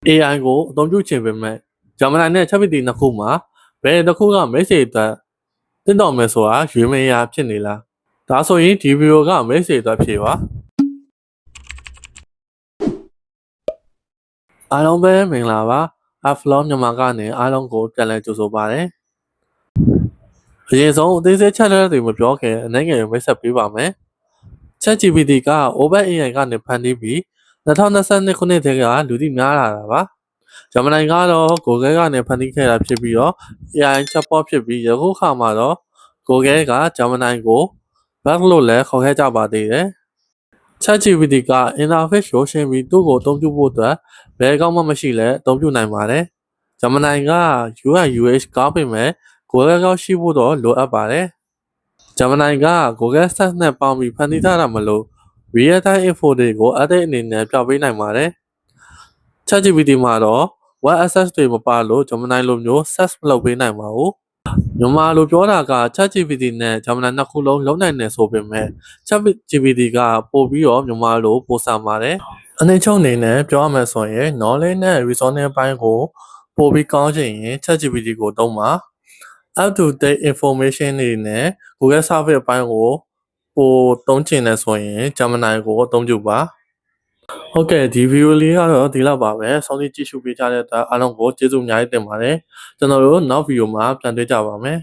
AI ကိုအသုံးပြုခြင်းပဲမဲ့ Gemini နဲ့ ChatGPT နှစ်ခုမှာဘယ်တစ်ခုက message အတွက်တင်တော်မယ်ဆိုတာရွေးမရဖြစ်နေလားဒါဆိုရင်ဒီဗီဒီယိုက message အတွက်ဖြေပါအားလုံးပဲမင်္ဂလာပါ Aflon မြန်မာကနေအားလုံးကိုပြန်လည်ကြိုဆိုပါရစေအရင်ဆုံးအသေးစိတ်ချက်လက်တွေမပြောခင်အနေငယ်မိတ်ဆက်ပေးပါမယ် ChatGPT က OpenAI ကနေဖန်တီးပြီး2022ခုနှစ်တည်းကလူသိများလာတာပါGemini ကတော့ Google ကနေဖန်တီးခဲ့တာဖြစ်ပြီးတော့ AI chatbot ဖြစ်ပြီးယခုခါမှာတော့ Google က Gemini ကို Bard လို့လည်းခေါ်ခဲ့ကြပါသေးတယ်။ ChatGPT က interface ကိုရှင်းပြီးသူ့ကိုအသုံးပြုဖို့အတွက်ဘယ်ကောင်းမှမရှိလဲအသုံးပြုနိုင်ပါတယ်။ Gemini က UI UX ကောင်းပေမဲ့ Google ကောင်းရှိဖို့တော့လိုအပ်ပါတယ်။ Gemini က Google Search နဲ့ပေါင်းပြီးဖန်တီးထားတာမလို့ real time info တွေကို update အနေနဲ့ပြပေးနိုင်ပါတယ်။ ChatGPT မှာတော့ web access တွေမပါလို့ Gemini လိုမျိုး search မလုပ်ပေးနိုင်ပါဘူး။မြန်မာလိုပြောတာက ChatGPT နဲ့ Gemini နှစ်ခုလုံးလုံးနိုင်တယ်ဆိုပေမဲ့ ChatGPT ကပို့ပြီးတော့မြန်မာလိုပိုဆန်ပါတယ်။အနည်းချုပ်အနေနဲ့ပြောရမယ်ဆိုရင် knowledge နဲ့ reasoning ပိုင်းကိုပို့ပြီးကောင်းချင်ရင် ChatGPT ကိုသုံးပါ။ up to date information တွေနဲ့ Google Service အပိုင်းကိုပိုသုံးချင်တယ်ဆိုရင် Gemini ကိုအသုံးပြုပါ။ဟုတ်ကဲ့ဒီဗီဒီယိုလေးကတော့ဒီလောက်ပါပဲစောင့်ကြည့်ကြည့်ရှုပေးကြတဲ့အတွက်အားလုံးကိုကျေးဇူးအများကြီးတင်ပါတယ်ကျွန်တော်တို့နောက်ဗီဒီယိုမှာပြန်တွေ့ကြပါမယ်